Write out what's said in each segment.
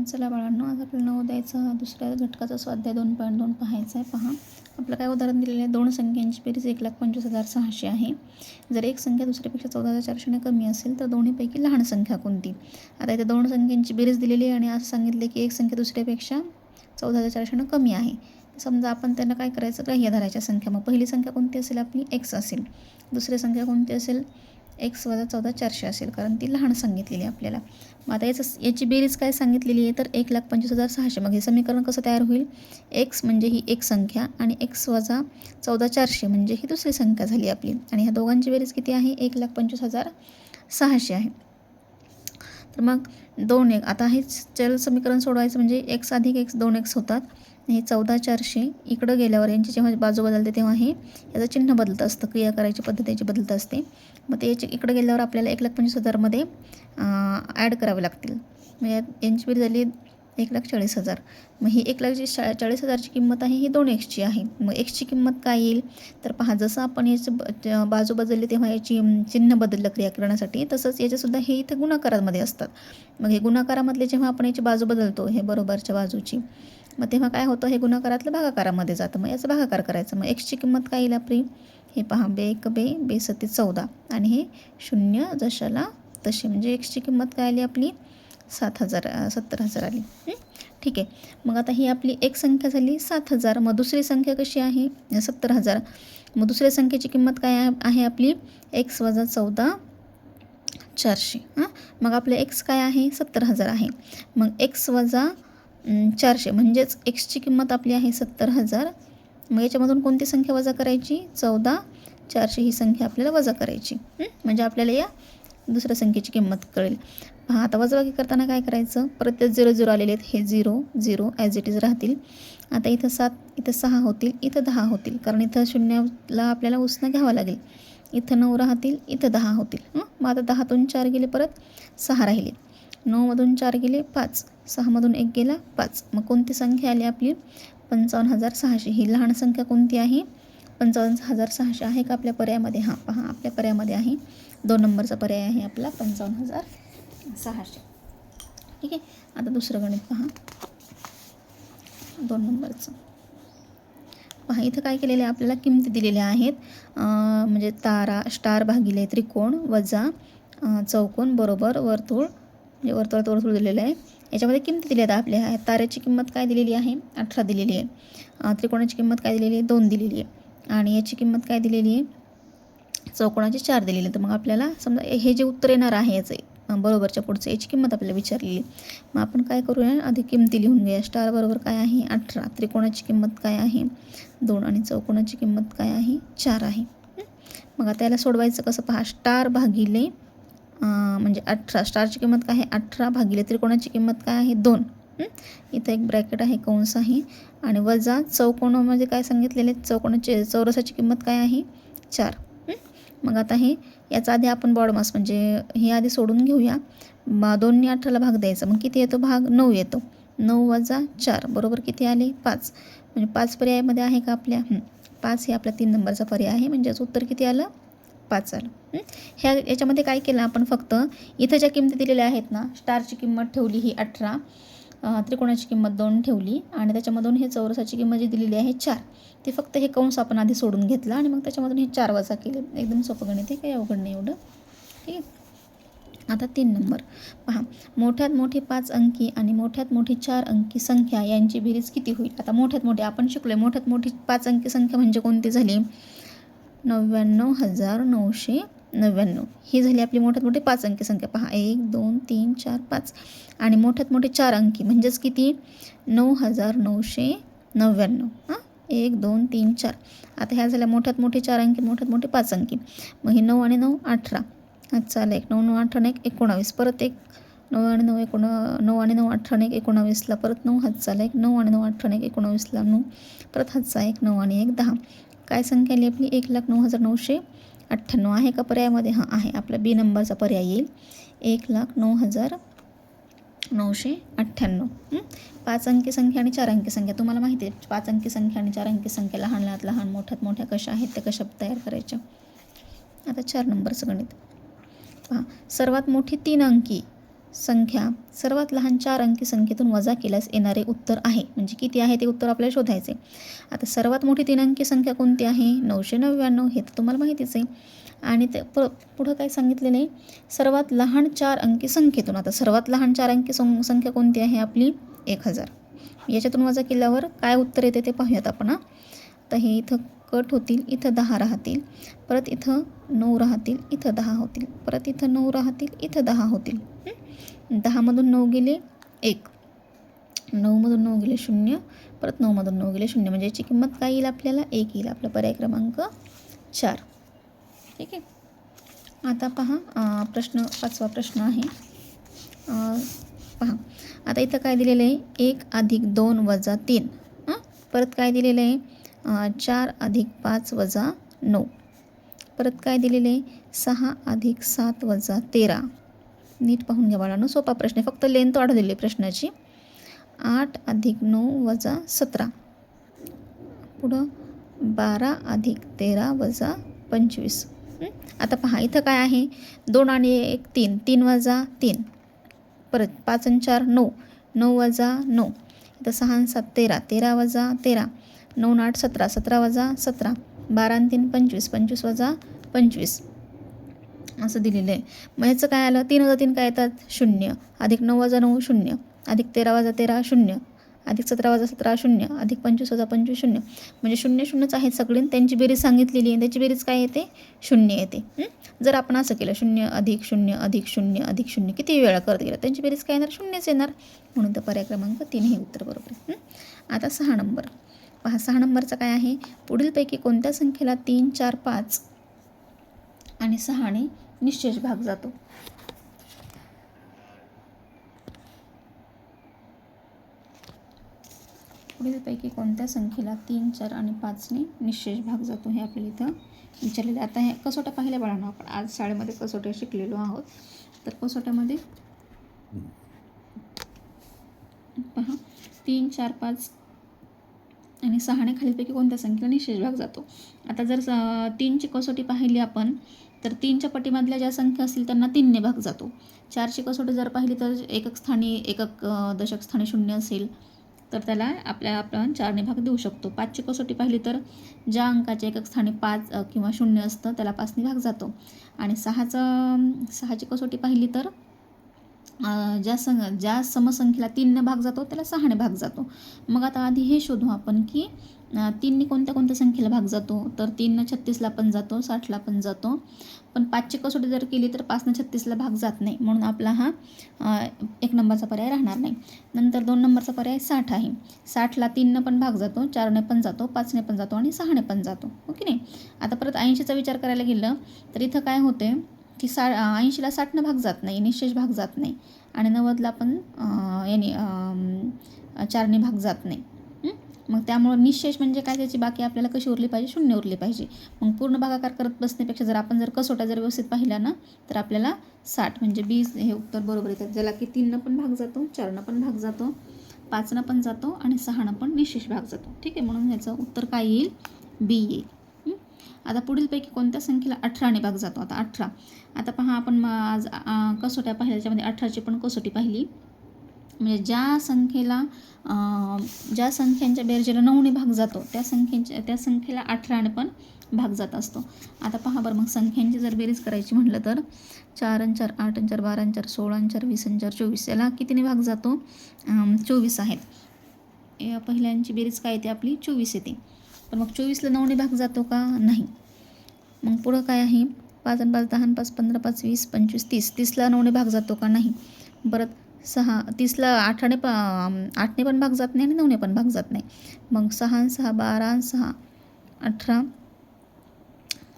चला बाळांनो, आज आपल्याला नवोदयाचा दुसऱ्या घटकाचा स्वाध्याय 2.2 पाहायचा आहे. पहा, आपलं काय उदाहरण दिलेलं आहे. दोन संख्यांची बेरीज 1,25,600 आहे. जर एक संख्या दुसऱ्यापेक्षा 14,400 कमी असेल तर दोन्हीपैकी लहान संख्या कोणती. आता इथे दोन संख्यांची बेरीज दिलेली आहे आणि असं सांगितले की एक संख्या दुसऱ्यापेक्षा 14,400 कमी आहे. समजा आपण त्यांना काय करायचं, ग्राह्य धरायच्या संख्या. मग पहिली संख्या कोणती असेल आपली, x असेल. दुसरी संख्या कोणती असेल, x - 14,400 असेल, कारण ती लहान सांगितलेली आहे आपल्याला. मग आता याची बेरीज काय सांगितलेली आहे तर 1,25,600. मग हे समीकरण कसं तयार होईल, x म्हणजे ही एक संख्या आणि x - 14,400 म्हणजे ही दुसरी संख्या झाली आपली. आणि ह्या दोघांची बेरीज किती आहे, 1,25,600 आहे. तर मग 2 आता हे चल समीकरण सोडवायचं म्हणजे x अधिक x 2x होतात. हे 14,400 इकडं गेल्यावर यांची जेव्हा बाजू बदलते तेव्हा हे याचं चिन्ह बदलत असतं, क्रिया करायची पद्धत याची बदलत असते. मग ते याची इकडं गेल्यावर आपल्याला 1,25,000 ॲड करावे लागतील. मग यांची बेरीज झाली 1,40,000. मग ही 1,40,000ची किंमत आहे, ही 2x आहे. मग xची किंमत काय येईल तर पहा, जसं आपण याची बाजू बदलली तेव्हा याची चिन्ह बदललं क्रिया करण्यासाठी, तसंच याच्यासुद्धा हे इथं गुणाकारामध्ये असतात. मग हे गुणाकारामधले जेव्हा आपण याची बाजू बदलतो, हे बरोबरच्या बाजूची, मग तेव्हा काय होतं, हे गुणाकारातलं भागाकारामध्ये जातं. मग याचा भागाकार करायचं. मग एक्सची किंमत काय येईल आपली, हे पहा, बे 7 14 आणि हे 0 जशाला तशी, म्हणजे एक्सची किंमत काय आली आपली 70,000 आली. ठीक आहे. मग आता ही आपली एक संख्या झाली 7,000. मग दुसरी संख्या कशी आहे 70,000. मग दुसऱ्या संख्येची किंमत काय आहे आपली, x - 14,400. मग आपलं x काय आहे 70,000 आहे. मग x - 400 म्हणजेच एक्सची किंमत आपली आहे 70,000. मग याच्यामधून कोणती संख्या वजा करायची, 14,400 ही संख्या आपल्याला वजा करायची. म्हणजे आपल्याला या दुसऱ्या संख्येची किंमत कळेल. पहा, आता वजाबाकी करताना काय करायचं, परत 0 आलेले आहेत, हे 0 ॲज इट इज राहतील. आता इथं 7, इथं 6 होतील, इथं 10 होतील, कारण इथं 0ला आपल्याला उसनं घ्यावं लागेल. इथं 9 राहतील, इथं 10 होतील. मग आता 10तून 4 गेले, परत 6 राहिले. 9मधून 4 गेले 5, 6मधून 1 गेला 5. मग कोणती संख्या आली आपली 55,600. ही लहान संख्या कोणती आहे, 55,600 आहे का आपल्या पर्यायामध्ये. हां, पहा, आपल्या पर्यायामध्ये आहे. 2 नंबरचा पर्याय आहे आपला 55,600. ठीक आहे. आता दुसरं गणित पहा, 2 नंबरचं. पहा, इथं काय केलेलं आहे, आपल्याला किमती दिलेल्या आहेत. म्हणजे तारा, स्टार भागिले त्रिकोण वजा चौकोन बरोबर वर्तुळ, म्हणजे वर्तुळात वर्तुळ दिलेलं आहे. याच्यामध्ये किमती दिल्या आहेत आपल्या. ताऱ्याची किंमत काय दिलेली आहे 18 दिलेली आहे. त्रिकोणाची किंमत काय दिलेली आहे 2 दिलेली आहे. आणि याची किंमत काय दिलेली आहे, चौकोनाची 4 दिलेली आहे. तर मग आपल्याला समजा हे जे उत्तर येणार आहे याचं बरोबरच्या पुढचं, याची किंमत आपल्याला विचारलेली. मग आपण काय करूया, आधी किमती लिहून घेऊया. स्टार बरोबर काय आहे 18, त्रिकोणाची किंमत काय आहे 2 आणि चौकोनाची किंमत काय आहे 4 आहे. मग आता याला सोडवायचं कसं, पहा, स्टार भागिले म्हणजे 18, स्टारची किंमत काय आहे 18 भागिले त्रिकोणाची किंमत काय आहे 2. इथं एक ब्रॅकेट आहे, कंस आहे, आणि वजा चौकोनामध्ये काय सांगितलेले, चौरसाची किंमत काय आहे 4. मग आता हे याचा आधी आपण बॉडमास म्हणजे हे आधी सोडून घेऊया. 2ने 18ला भाग द्यायचा. मग किती येतो भाग, 9 येतो. 9 वजा 4 बरोबर किती आले 5. म्हणजे 5 पर्यायामध्ये आहे का आपल्या, 5 हे आपला 3 नंबरचा पर्याय आहे. म्हणजे याचं उत्तर किती आलं, 5 आलं. याच्यामध्ये काय केलं आपण, फक्त इथं ज्या किमती दिलेल्या आहेत ना, स्टारची किंमत ठेवली ही 18, त्रिकोणाची किंमत 2 ठेवली, आणि त्याच्यामधून हे चौरसाची किंमत जी दिलेली आहे 4, ती फक्त हे कंस आपण आधी सोडून घेतला आणि मग त्याच्यामधून हे 4 वजा केले. एकदम सोपं गणित आहे, काही अवघड नाही एवढं. ठीक आहे. आता 3 नंबर पहा, मोठ्यात मोठी 5 अंकी आणि मोठ्यात मोठी 4 अंकी संख्या यांची बेरीज किती होईल. आता मोठ्यात मोठी आपण शिकलो आहे, मोठ्यात मोठी 5 अंकी संख्या म्हणजे कोणती झाली, 99,999 ही झाली आपली मोठ्यात मोठी 5 अंकी संख्या. पहा, 1 2 3 4 5. आणि मोठ्यात मोठी 4 अंकी म्हणजेच किती, 9,999. 1 2 3 4. आता ह्या झाल्या मोठ्यात मोठी 4 अंकी, मोठ्यात मोठी 5 अंकी. मग ही 9 आणि 9 18, हातचा आला 1, 9 9 18 1 19, परत एक 9 आणि 9 18 1 19ला परत 9, हातचा आला 1, 9 आणि 9 18 1 19ला 9, परत हातचा 1, 9 आणि 1 10. काय संख्या आली आपली 1,09,998 आहे का पर्यायामध्ये. हां, आहे. आपला बी नंबरचा पर्याय येईल 1,09,998. 5 अंकी संख्या आणि 4 अंकी संख्या तुम्हाला माहिती आहे. 5 अंकी संख्या आणि 4 अंकी संख्या लहानात लहान मोठ्यात मोठ्या कशा आहेत त्या कशा तयार करायच्या. आता 4 नंबरचं गणित पहा, सर्वात मोठी 3 अंकी संख्या सर्वात लहान 4 अंकी संख्येतून वजा केल्यास येणारे उत्तर आहे. म्हणजे किती आहे ते उत्तर आपल्याला शोधायचे. आता सर्वात मोठी 3 अंकी संख्या कोणती आहे? 999. हे तर तुम्हाला माहितीच आहे. आणि ते पुढं काय सांगितलेलं आहे? सर्वात लहान 4 अंकी संख्येतून. आता सर्वात लहान 4 अंकी संख्या कोणती आहे आपली? 1000. याच्यातून वजा केल्यावर काय उत्तर येते ते पाहूयात आपण. तर हे इथं कट होतील, इथं 10 राहतील, परत इथं 9 राहतील, इथं 10 होतील, परत इथं 9 राहतील, इथं 10 होतील. 10मधून 9 गेले 1, 9मधून 9 गेले 0, परत 9मधून 9 गेले 0. म्हणजे याची किंमत काय येईल आपल्याला? 1 येईल. आपला पर्याय क्रमांक 4. ठीक आहे. आता पहा, 5वा प्रश्न आहे. पहा, आता इथं काय दिलेलं आहे? 1 + 2 + 3. परत काय दिलेलं आहे? 4 + 5 + 9. परत काय दिलेलं आहे? 6 + 7 + 13. नीट पाहून घ्या बाळांनो, सोपा प्रश्न आहे, फक्त लेंथ वाढवलेली आहे प्रश्नाची. 8 + 9 + 17. पुढं 12 + 13 + 25. आता पहा, इथं काय आहे? 2 आणि 1 3, 3 + 3. परत 5 आणि 4 9, 9 + 9. इथं 6 आणि 7 13, 13 + 13, 9 आणि 8 17, 17 + 17, 12 आणि 3 25, 25 + 25 असं दिलेलं आहे. मग ह्याचं काय आलं? 3 + 3 काय येतात? 0, अधिक 9 + 9 0, अधिक 13 + 13 0, अधिक 17 + 17 0, अधिक 25 + 25 0. म्हणजे 0 0च आहेत सगळे. त्यांची बेरीज सांगितलेली आहे. त्याची बेरीज काय येते? 0 येते. जर आपण असं केलं 0 अधिक 0 अधिक 0 अधिक 0 किती वेळा करत गेलं, त्यांची बेरीज काय येणार? 0च येणार. म्हणून तर पर्याय क्रमांक 3 हे उत्तर बरोबर आहे. आता 6 नंबर पहा. 6 नंबरचा काय आहे? पुढीलपैकी कोणत्या संख्येला 3 4 5 आणि 6ने निश्चेष भाग जातो? पुढीलपैकी कोणत्या संख्येला 3 4 आणि 5ने निश्चेष भाग जातो? हे आपल्याला इथं विचारलेलं. आता हे कसोट्या पाहिल्या बाळांनो, आपण आज शाळेमध्ये कसोट्या शिकलेलो आहोत. तर कसोट्यामध्ये पहा, 3 4 5 आणि 6ने खालीलपैकी कोणत्या संख्येला निश्चेष भाग जातो? आता जर 3ची कसोटी पाहिली आपण, तर 3च्या पटीमधल्या ज्या संख्या असतील त्यांना 3ने भाग जातो. 4ची कसोटी जर पाहिली तर एकक दशक स्थानी 0 असेल तर त्याला आपण 4ने भाग देऊ शकतो. 5ची कसोटी पाहिली तर ज्या अंकाच्या एकक स्थानी 5 किंवा 0 असतं त्याला 5ने भाग जातो. आणि 6ची कसोटी पाहिली तर ज्या समसंख्येला 3ने भाग जातो त्याला 6ने भाग जातो. मग आता आधी हे शोधू आपण की 3ने कोणत्या कोणत्या संख्येला भाग जातो? तर 3 36ला पण जातो, 60ला पण जातो. पण 5ची कसोटी जर केली तर 5 36ला भाग जात नाही. म्हणून आपला हा 1 नंबरचा पर्याय राहणार नाही. नंतर 2 नंबरचा पर्याय 60 आहे. 60ला 3ने पण भाग जातो, 4ने पण जातो, 5ने पण जातो आणि 6ने पण जातो. हो की नाही? आता परत 80चा विचार करायला गेलं तर इथं काय होते की 80ला 60ने भाग जात नाही, निश्चेष भाग जात नाही. आणि 90ला पण 4ने भाग जात नाही. मग त्यामुळं निश्चेष म्हणजे काय? त्याची बाकी आपल्याला कशी उरली पाहिजे? 0 उरली पाहिजे. मग पूर्ण भागाकार करत बसण्यापेक्षा जर आपण कसोट्या जर व्यवस्थित पाहिल्या ना, तर आपल्याला 60 म्हणजे 20 हे उत्तर बरोबर येतात. ज्याला की 3ने पण भाग जातो, 4ने पण भाग जातो, 5ने पण जातो आणि 6ने पण निश्चेष भाग जातो. ठीक आहे. म्हणून ह्याचं उत्तर काय येईल? बी येईल. आता पुढीलपैकी कोणत्या संख्येला 18ने भाग जातो? आता 18. आता पहा, आपण आज कसोट्या पाहिल्या त्याच्यामध्ये 18ची पण कसोटी पाहिली. म्हणजे ज्या संख्यांच्या बेरजेला 9ने भाग जातो त्या संख्येला 18ने पण भाग जात असतो. आता पहा बरं, मग संख्यांची जर बेरीज करायची म्हटलं तर 4 आणि 4 8 आणि 4 12 आणि 4 16 आणि 4 20 आणि 4 24 याला कितीने भाग जातो? 24 आहेत. या पहिल्यांची बेरीज काय येते आपली? 24 येते. पण मग 24ला 9ने भाग जातो का? नाही. मग पुढं काय आहे? 5 आणि 5 10 आणि 5 15 5 20 25 30. 30ला 9ने भाग जातो का? नाही. परत 30ला 8ने पण भाग जात नाही आणि 9ने पण भाग जात नाही. मग 6 आणि 6 12 आणि 6 18,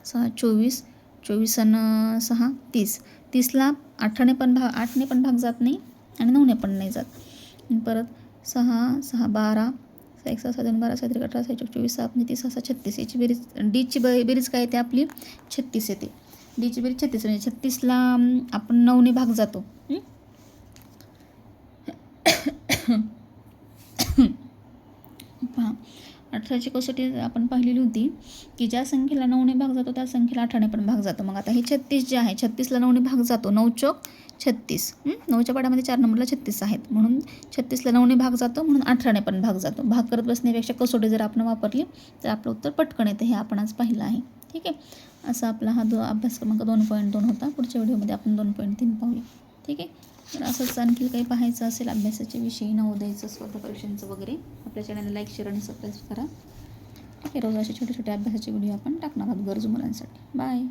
6 24, 24 आणि 6 30. 30ला 8ने पण भाग जात नाही आणि 9ने पण नाही जात. परत 6 6 12, 6 6 2 12 6 18 6 24 6 30 6 36. याची बेरीज डीची बेरीज काय येते आपली? 36 येते. डीची बेरीज 36 म्हणजे 36ला आपण 9ने भाग जातो. पहा, 18ची कसोटी आपण पाहिलेली होती की ज्या संख्येला 9ने भाग जातो त्या संख्येला 18ने पण भाग जातो. मग आता हे 36 जे आहे, 36ला 9ने भाग जातो. 9 चौक 36. 9च्या पाढ्यामध्ये 4 नंबरला 36 आहेत, म्हणून 36ला 9ने भाग जातो, म्हणून 18ने पण भाग जातो. भाग करत बसण्यापेक्षा कसोटी जर आपण वापरली तर आपलं उत्तर पटकन येतं. हे आपण आज पाहिलं आहे. ठीक आहे. असा आपला हा अभ्यास क्रमांक 2.2 होता. पुढच्या व्हिडिओमध्ये आपण 2.3 पाहूया. ठीक आहे. तर असंच आणखी काही पाहायचं असेल अभ्यासाच्या विषयी, नवोदयचं, स्पर्धा परीक्षांचं वगैरे, आपल्या चॅनलला लाईक, शेअर आणि सबस्क्राईब करा. ठीक आहे. रोज असे छोटे छोटे अभ्यासाचे व्हिडिओ आपण टाकणार आहोत गरजू मुलांसाठी. बाय.